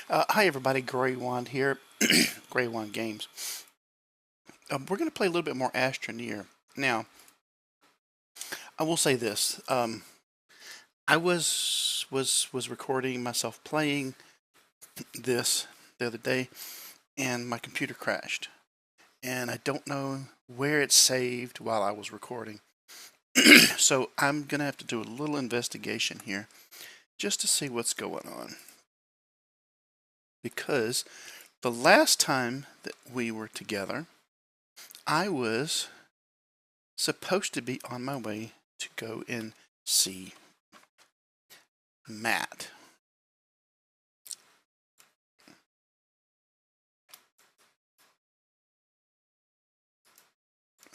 Hi everybody, Gray Wand here, Gray Wand Games. We're going to play a little bit more Astroneer. Now, I will say this: I was recording myself playing this the other day, and my computer crashed, and I don't know where it saved while I was recording. So I'm going to have to do a little investigation here, just to see what's going on, because the last time that we were together, I was supposed to be on my way to go and see Matt.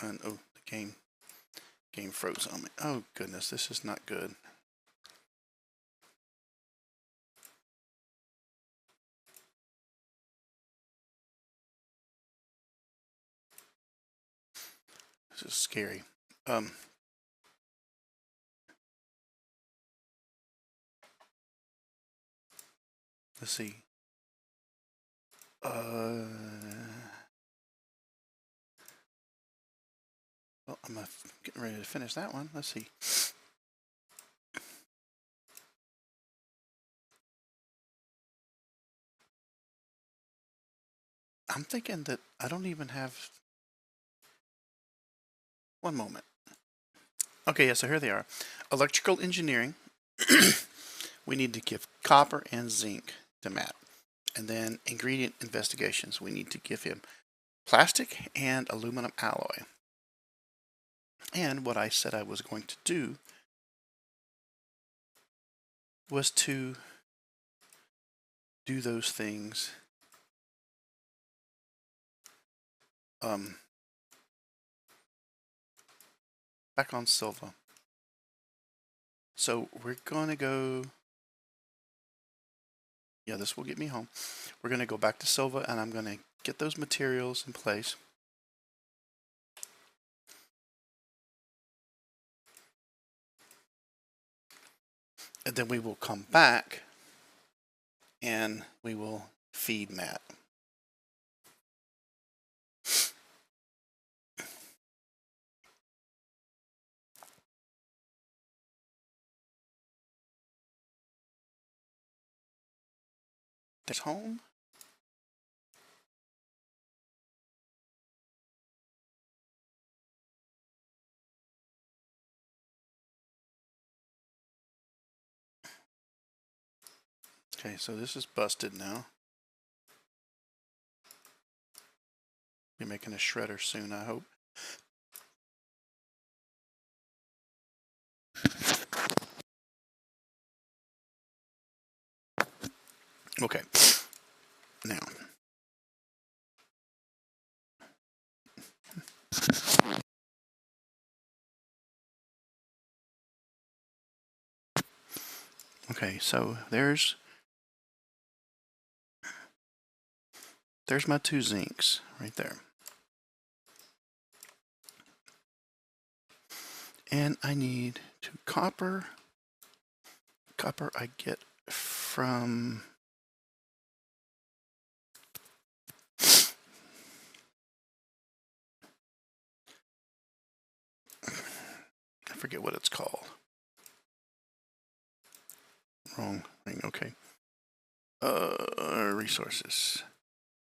And oh, the game froze on me. Oh goodness, this is not good. This is scary. Um, let's see. Well, I'm getting ready to finish that one. Let's see. I'm thinking that I don't even have. One moment. Okay, yeah, so here they are. Electrical engineering. We need to give copper and zinc to Matt. And then ingredient investigations. We need to give him plastic and aluminum alloy. And what I said I was going to do was to do those things back on Silva. So we're going to go, yeah, this will get me home. We're going to go back to Silva, and I'm going to get those materials in place. And then we will come back and we will feed Matt. There's home. Okay, so this is busted now. Be making a shredder soon, I hope. Okay, now. Okay, so there's my two zincs right there. And I need two copper. Copper I get from I forget what it's called. Wrong thing, okay. Resources.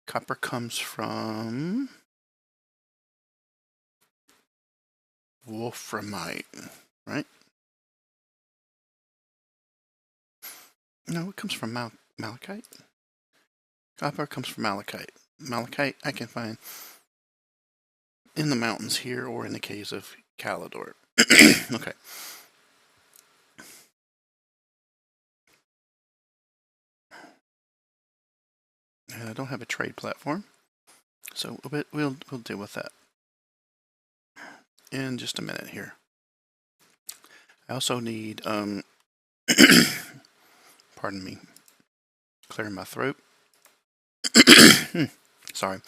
Copper comes from wolframite, right? No, it comes from malachite. Copper comes from malachite. Malachite I can find in the mountains here or in the caves of Calidor. Okay. And I don't have a trade platform, so we'll deal with that in just a minute here. I also need pardon me, clearing my throat. Sorry.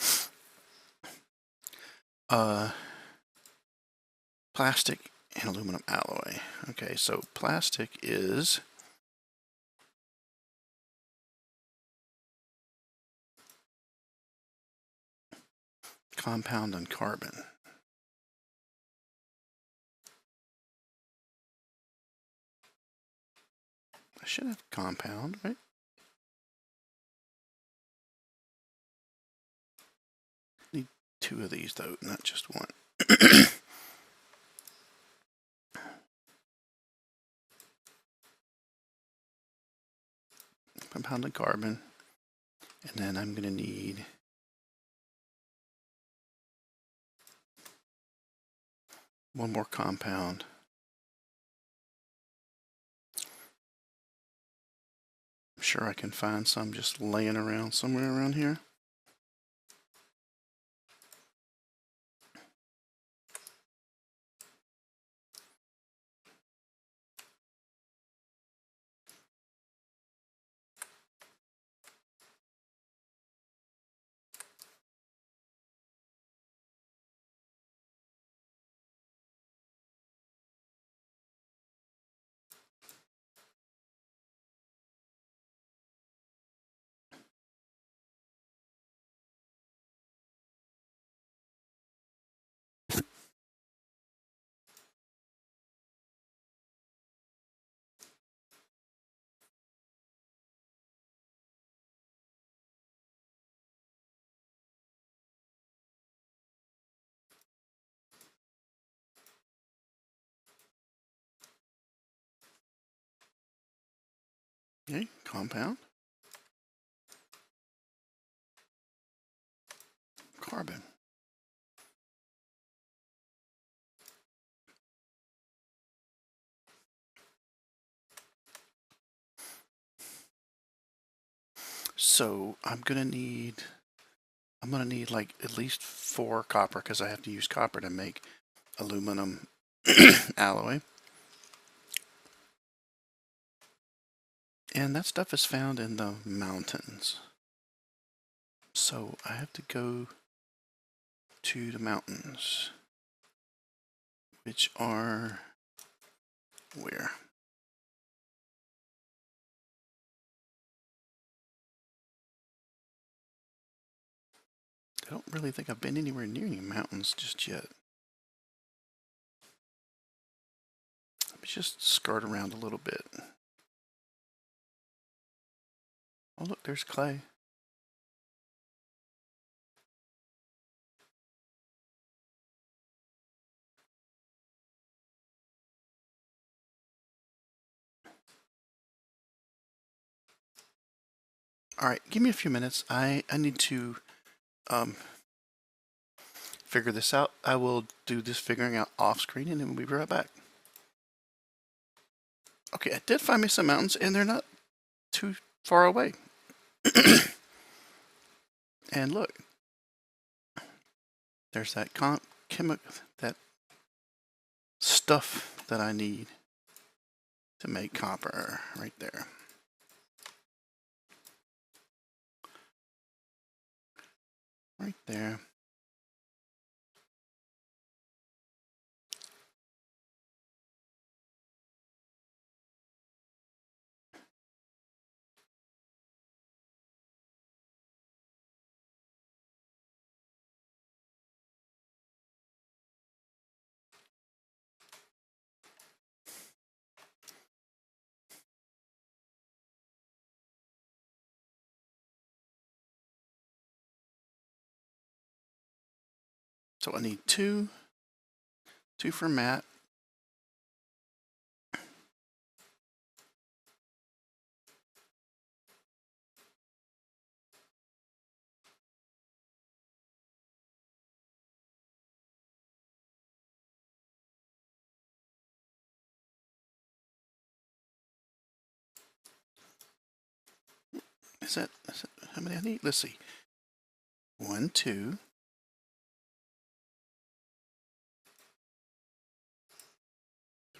Plastic and aluminum alloy. Okay, so plastic is compound and carbon. I should have compound, right? Need 2 of these though, not just 1. Compound and carbon. And then I'm going to need one more compound. I'm sure I can find some just laying around somewhere around here. Okay, compound, carbon. So I'm gonna need like at least 4 copper because I have to use copper to make aluminum alloy. And that stuff is found in the mountains. So I have to go to the mountains, which are where? I don't really think I've been anywhere near any mountains just yet. Let me just skirt around a little bit. Oh look, there's clay. Alright, give me a few minutes. I need to figure this out. I will do this figuring out off screen and then we'll be right back. Okay, I did find me some mountains and they're not too far away. And look, there's that that stuff that I need to make copper right there. Right there. So I need two for Matt. Is that how many I need? Let's see. 1, 2.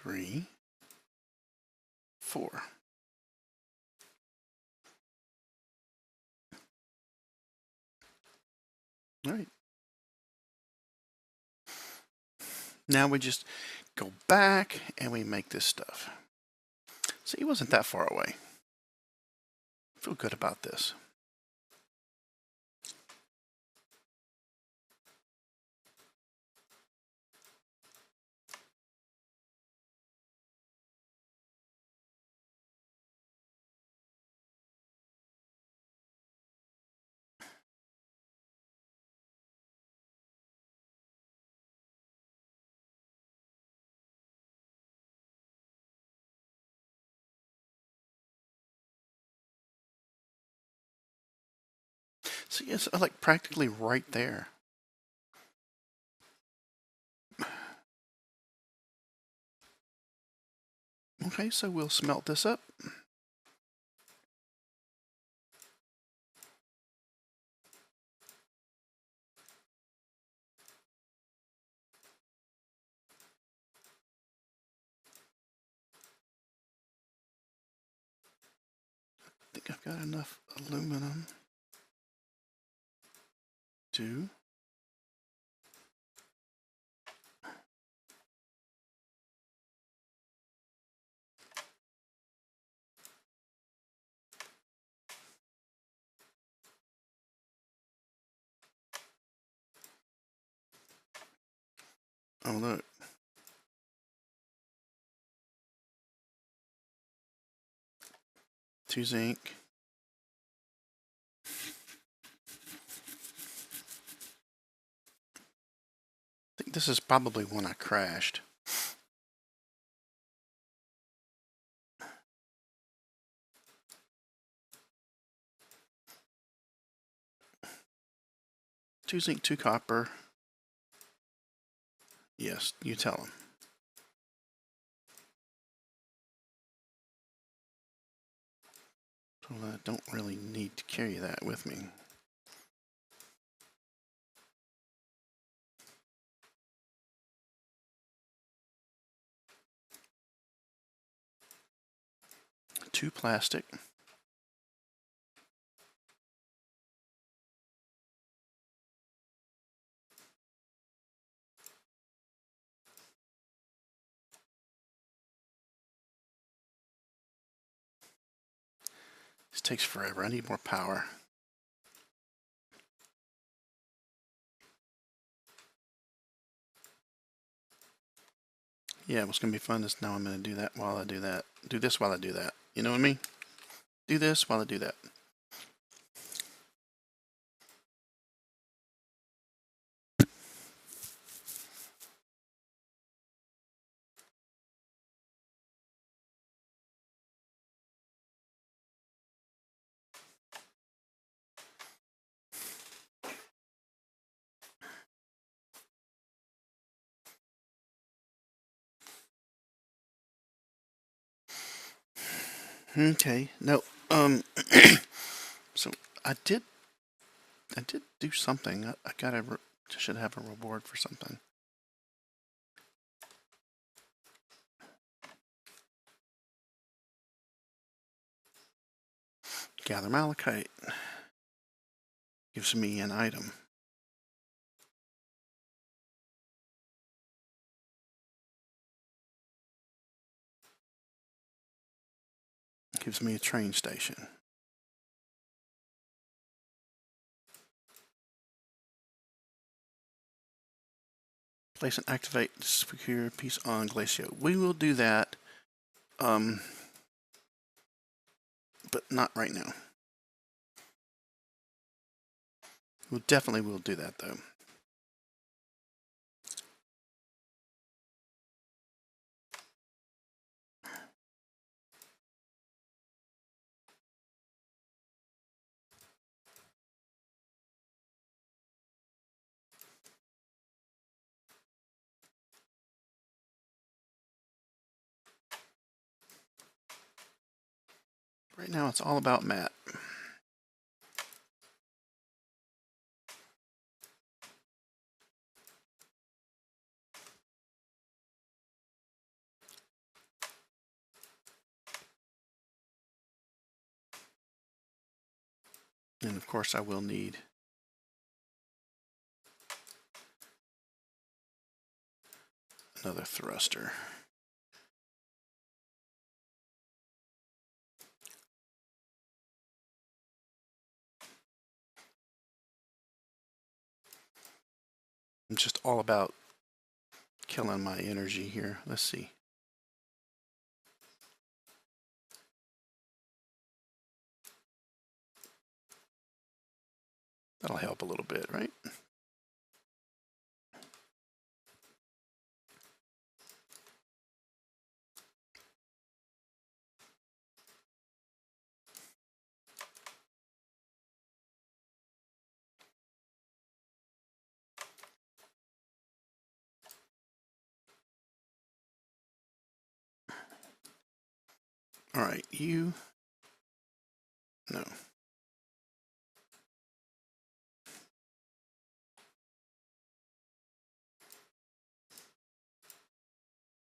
3, 4. All right. Now we just go back and we make this stuff. See, it wasn't that far away. I feel good about this. See, it's like practically right there. Okay, so we'll smelt this up. I think I've got enough aluminum to oh look. 2 zinc. I think this is probably when I crashed. Two zinc, 2 copper. Yes, you tell them. Well, I don't really need to carry that with me. Two plastic. This takes forever. I need more power. Yeah, what's going to be fun is now I'm going to do that while I do that. Do this while I do that. You know what I mean? Do this while I do that. Okay, no, so I did do something. I should have a reward for something. Gather malachite. Gives me an item. Gives me a train station. Place and activate secure piece on Glacio. We will do that, but not right now. We definitely will do that though. Right now it's all about Matt. And of course I will need another thruster. I'm just all about killing my energy here. Let's see. That'll help a little bit, right? All right, you, no.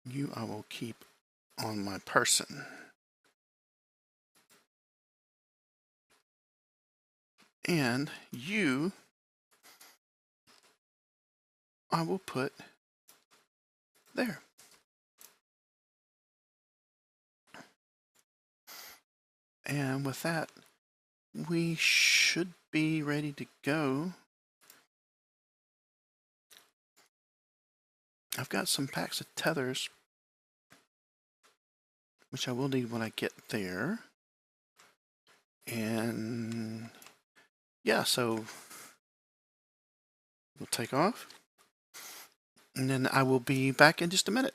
You I will keep on my person. And you I will put there. And with that, we should be ready to go. I've got some packs of tethers, which I will need when I get there. And yeah, so we'll take off. And then I will be back in just a minute.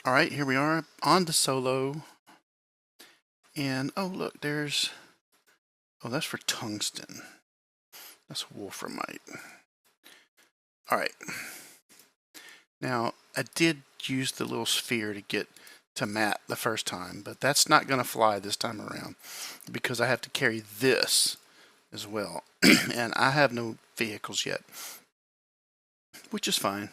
All right, here we are on the solo. And oh, look, there's, oh, that's for tungsten. That's wolframite. All right. Now, I did use the little sphere to get to Matt the first time, but that's not going to fly this time around because I have to carry this as well. And I have no vehicles yet, which is fine.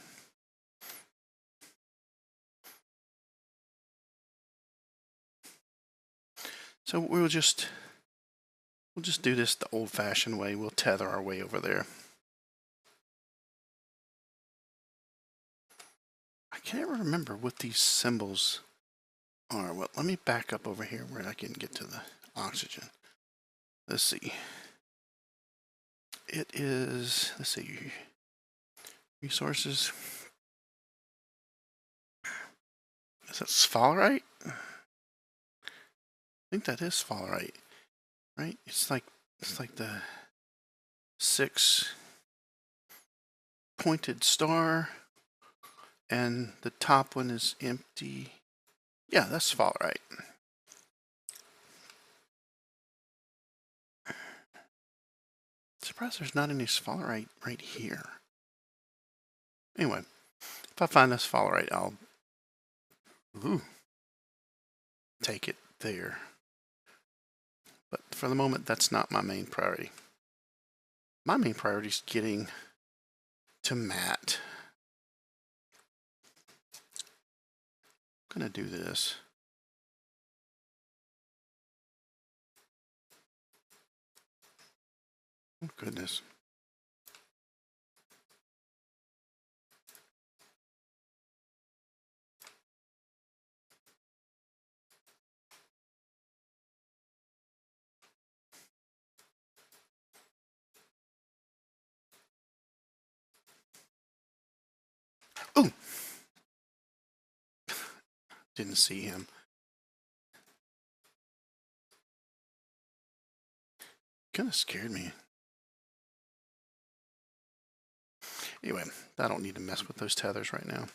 So we'll just do this the old-fashioned way. We'll tether our way over there. I can't remember what these symbols are. Well, let me back up over here where I can get to the oxygen. Let's see. It is, let's see, resources. Is that sphalerite? I think that is sphalerite, right? It's like the 6 pointed star, and the top one is empty. Yeah, that's sphalerite. Surprised there's not any sphalerite right here. Anyway, if I find this sphalerite, I'll take it there. But for the moment, that's not my main priority. My main priority is getting to Matt. I'm gonna do this. Oh, goodness. Oh! Didn't see him. Kind of scared me. Anyway, I don't need to mess with those tethers right now.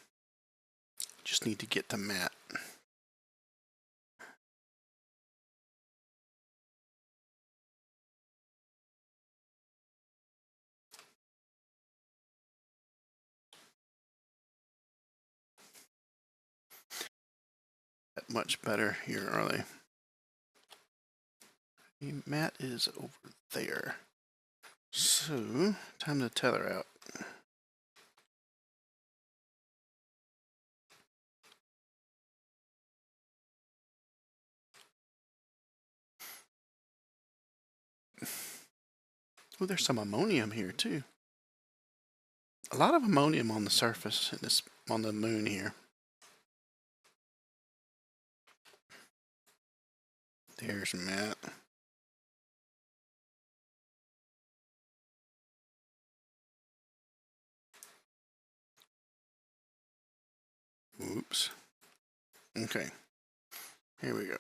Just need to get to Matt. That much better here, are they? Matt is over there. So, time to tether out. Oh, there's some ammonium here too. A lot of ammonium on the surface in this, on the moon here. There's Matt. Oops. Okay. Here we go.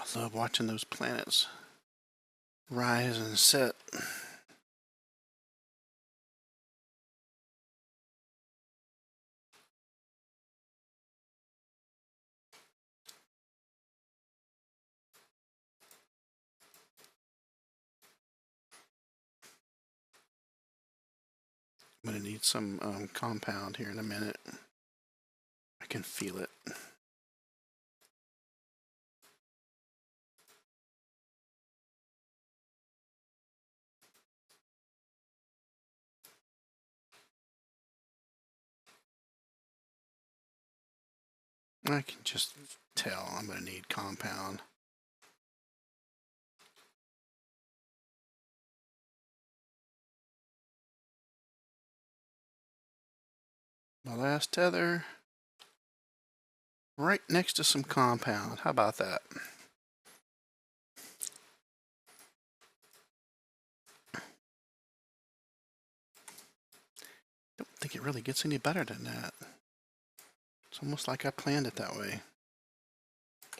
I love watching those planets rise and set. I'm going to need some compound here in a minute. I can feel it. I can just tell I'm going to need compound. My last tether, right next to some compound. How about that? Don't think it really gets any better than that. It's almost like I planned it that way.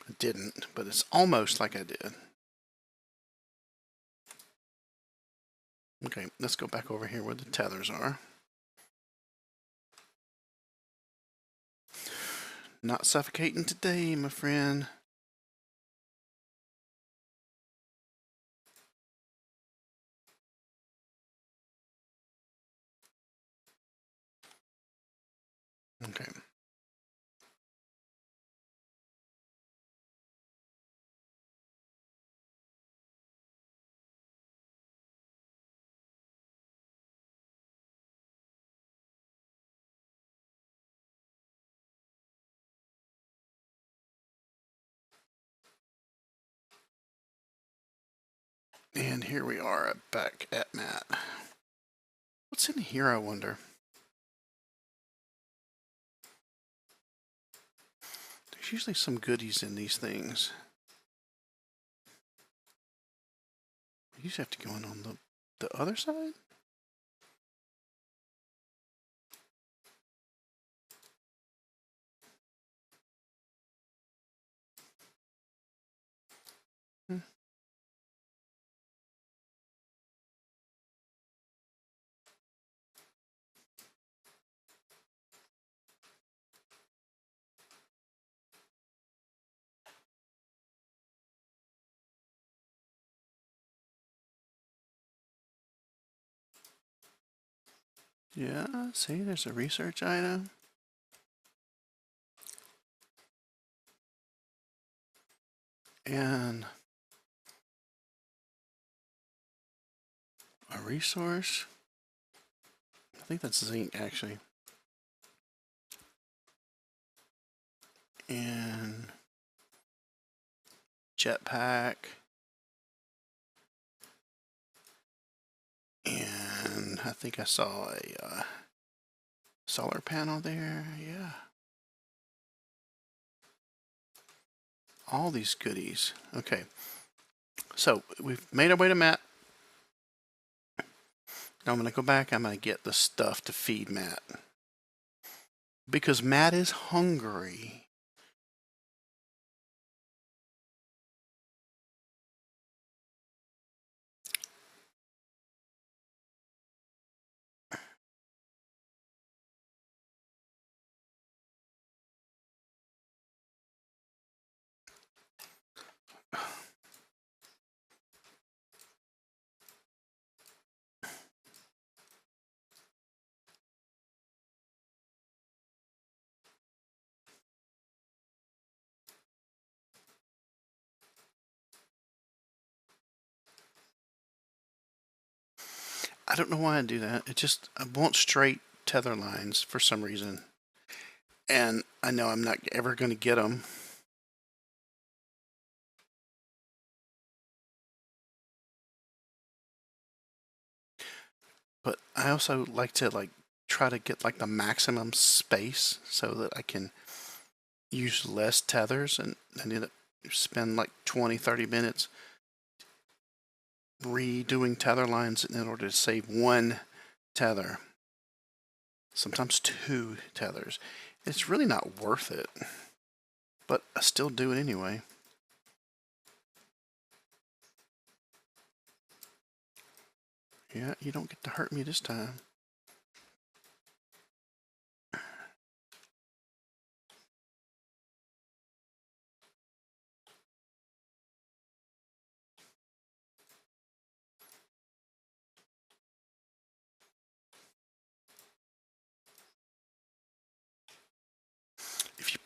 I didn't, but it's almost like I did. Okay, let's go back over here where the tethers are. Not suffocating today, my friend. Okay. And here we are back at Matt. What's in here, I wonder? There's usually some goodies in these things. You just have to go in on the other side? Hmm. Yeah, see, there's a research item. And a resource. I think that's zinc, actually. And jetpack. And I think I saw a solar panel there. Yeah. All these goodies. Okay. So we've made our way to Matt. Now I'm going to go back. I'm going to get the stuff to feed Matt. Because Matt is hungry. I don't know why I do that. I want straight tether lines for some reason. And I know I'm not ever going to get them. But I also like to try to get the maximum space so that I can use less tethers, and I need to spend 20-30 minutes redoing tether lines in order to save one tether. Sometimes two tethers. It's really not worth it, but I still do it anyway. Yeah, you don't get to hurt me this time.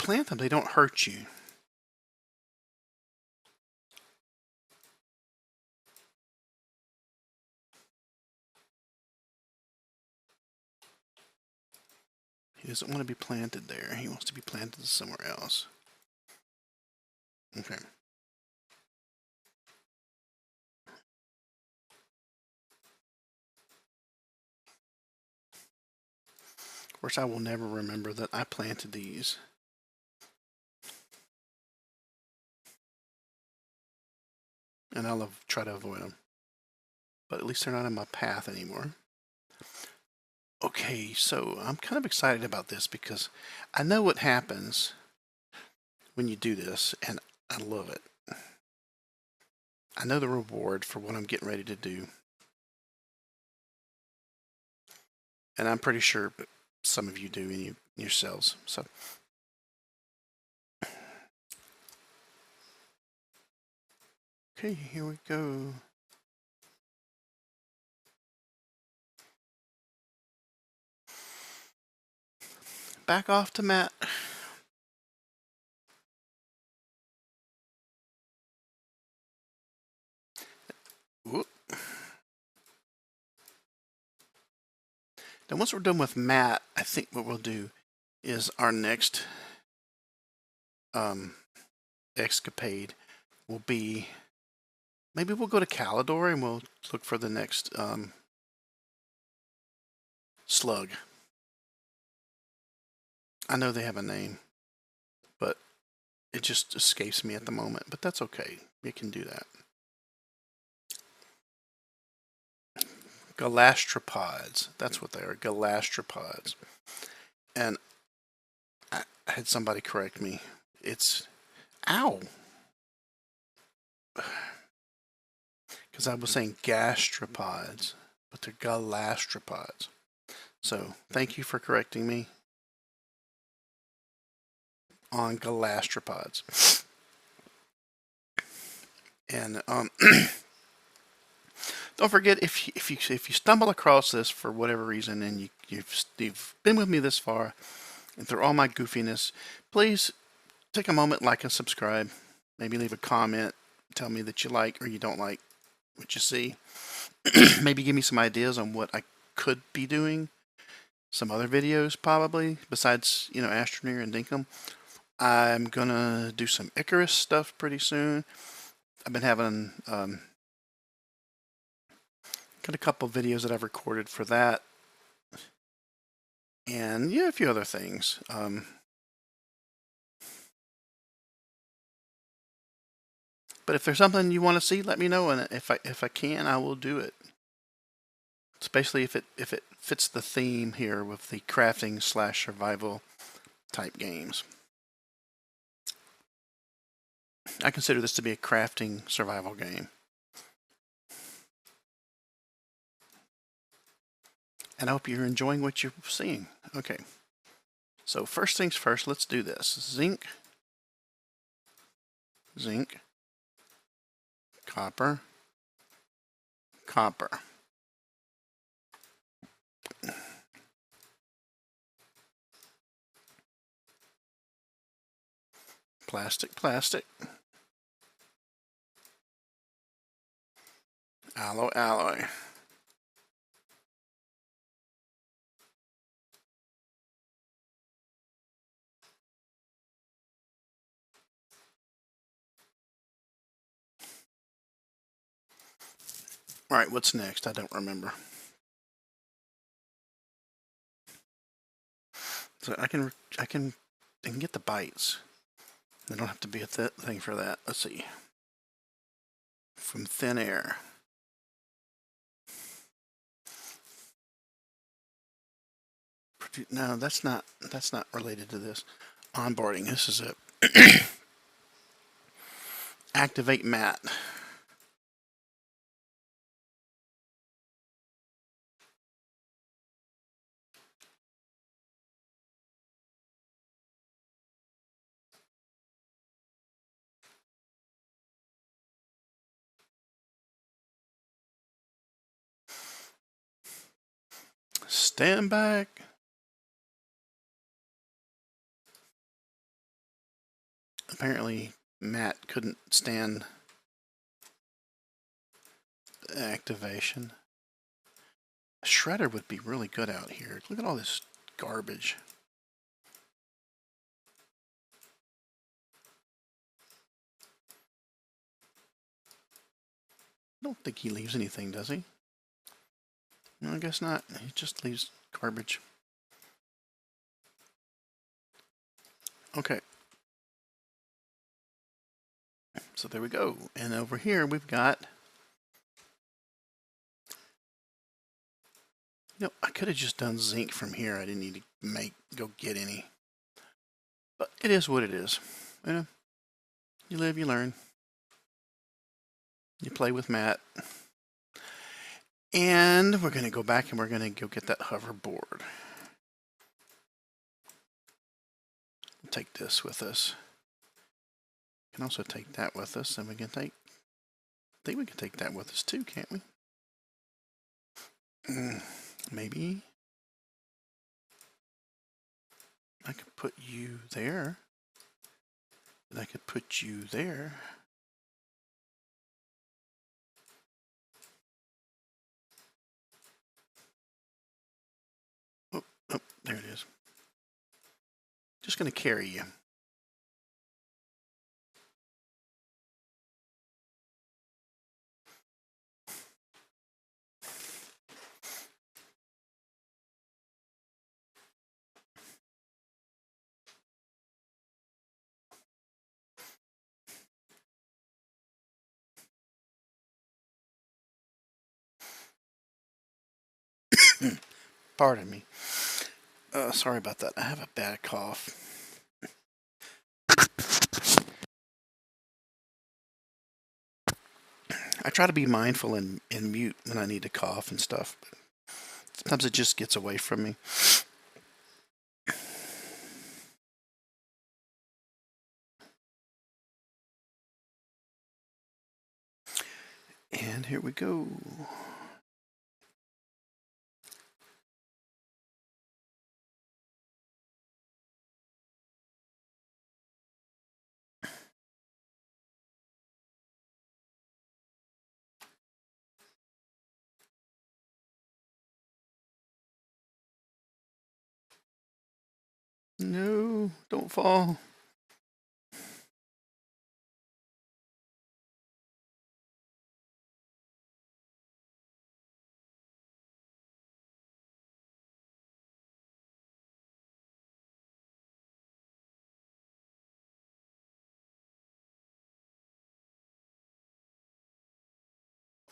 plant them, they don't hurt you. He doesn't want to be planted there. He wants to be planted somewhere else. Okay. Of course, I will never remember that I planted these. And I'll try to avoid them. But at least they're not in my path anymore. Okay, so I'm kind of excited about this because I know what happens when you do this, and I love it. I know the reward for what I'm getting ready to do. And I'm pretty sure some of you do in yourselves. So, okay, here we go. Back off to Matt. Whoop. Then once we're done with Matt, I think what we'll do is our next escapade will be, maybe we'll go to Calidor and we'll look for the next slug. I know they have a name, but it just escapes me at the moment, but that's okay. We can do that. Galastropods. That's what they are. Galastropods. And I had somebody correct me. It's ow. Because I was saying gastropods, but they're galastropods. So thank you for correcting me on galastropods. And don't forget, if you stumble across this for whatever reason and you've been with me this far, and through all my goofiness, please take a moment, like and subscribe. Maybe leave a comment, tell me that you like or you don't like what you see. Maybe give me some ideas on what I could be doing. Some other videos probably, besides, Astroneer and Dinkum. I'm gonna do some Icarus stuff pretty soon. I've been having got a couple videos that I've recorded for that, and a few other things. But if there's something you want to see, let me know, and if I can, I will do it. Especially if it fits the theme here with the crafting / survival type games. I consider this to be a crafting survival game. And I hope you're enjoying what you're seeing. Okay. So first things first, let's do this. Zinc, copper, copper. Plastic. Alloy. All right, what's next? I don't remember. So I can get the bites. They don't have to be a thing for that. Let's see. From thin air. No, that's not related to this. Onboarding. This is it. Activate mat. Stand back. Apparently, Matt couldn't stand the activation. A shredder would be really good out here. Look at all this garbage. I don't think he leaves anything, does he? No, I guess not. He just leaves garbage. Okay. So there we go. And over here we've got... You know, I could have just done zinc from here. I didn't need to go get any. But it is what it is. You know, you live, you learn. You play with Matt. And we're going to go back and we're going to go get that hoverboard. Take this with us. We can also take that with us, and we can take... I think we can take that with us too, can't we? Maybe. I could put you there. And I could put you there. Oh, there it is. Just going to carry you. Pardon me. Sorry about that. I have a bad cough. I try to be mindful and mute when I need to cough and stuff. But sometimes it just gets away from me. And here we go. No, don't fall.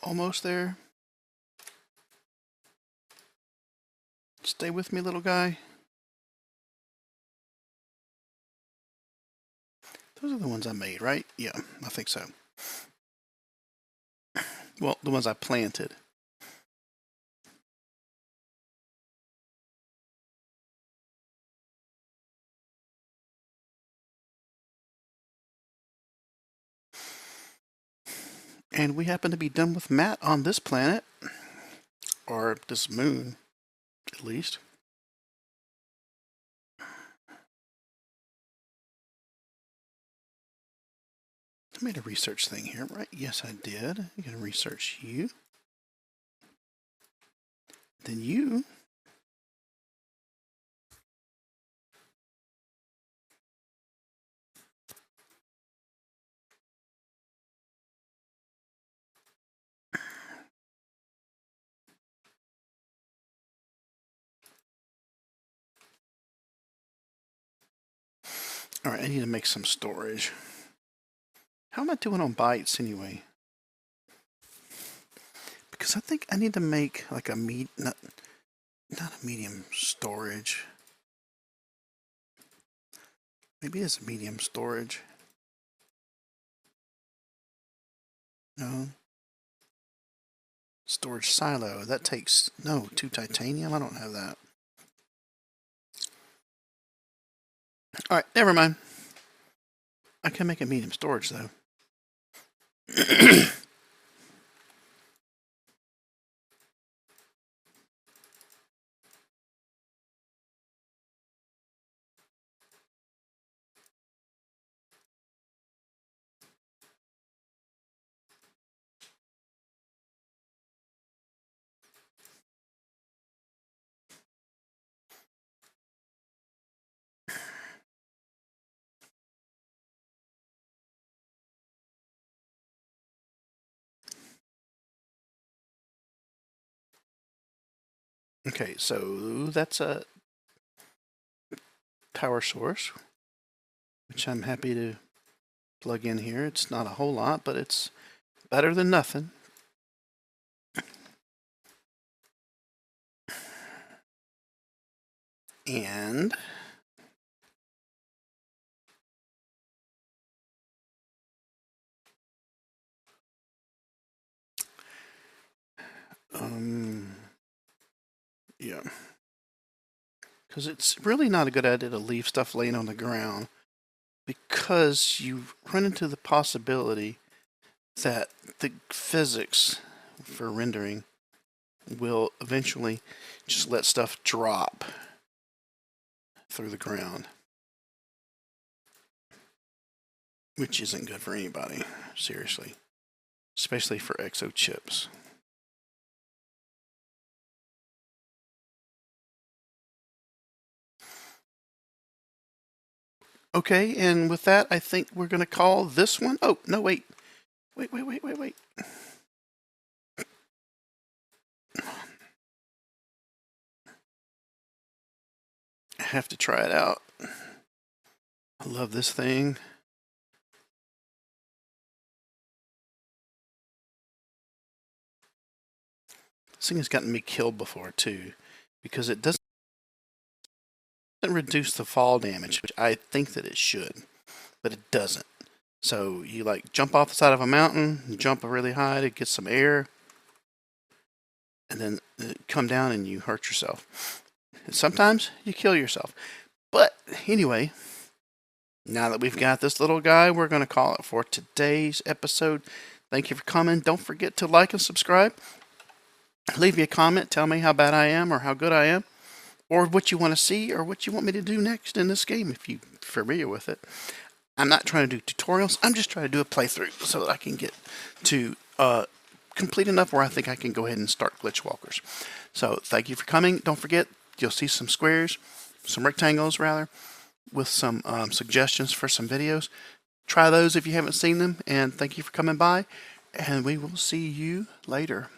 Almost there. Stay with me, little guy. Those are the ones I made, right? Yeah, I think so. Well, the ones I planted. And we happen to be done with Matt on this planet. Or this moon, at least. I made a research thing here, right? Yes, I did. I'm going to research you. Then you. All right, I need to make some storage. How am I doing on bytes anyway? Because I think I need to make like a not a medium storage. Maybe it's a medium storage. No. Storage silo. That takes, no, 2 titanium. I don't have that. All right, never mind. I can make a medium storage though. Okay, so that's a power source, which I'm happy to plug in here. It's not a whole lot, but it's better than nothing. And yeah, because it's really not a good idea to leave stuff laying on the ground, because you run into the possibility that the physics for rendering will eventually just let stuff drop through the ground, which isn't good for anybody, seriously, especially for exo chips. Okay, and with that, I think we're going to call this one. Oh, no, wait. Wait. I have to try it out. I love this thing. This thing has gotten me killed before, too, because it doesn't reduce the fall damage, which I think that it should, but it doesn't. So you like jump off the side of a mountain, you jump really high to get some air, and then come down and you hurt yourself. And sometimes you kill yourself. But anyway, now that we've got this little guy, we're going to call it for today's episode. Thank you for coming. Don't forget to like and subscribe. Leave me a comment. Tell me how bad I am or how good I am, or what you want to see or what you want me to do next in this game if you're familiar with it. I'm not trying to do tutorials. I'm just trying to do a playthrough so that I can get to complete enough where I think I can go ahead and start glitch walkers. So thank you for coming. Don't forget, you'll see some squares, some rectangles rather, with some suggestions for some videos. Try those if you haven't seen them, and thank you for coming by, and we will see you later.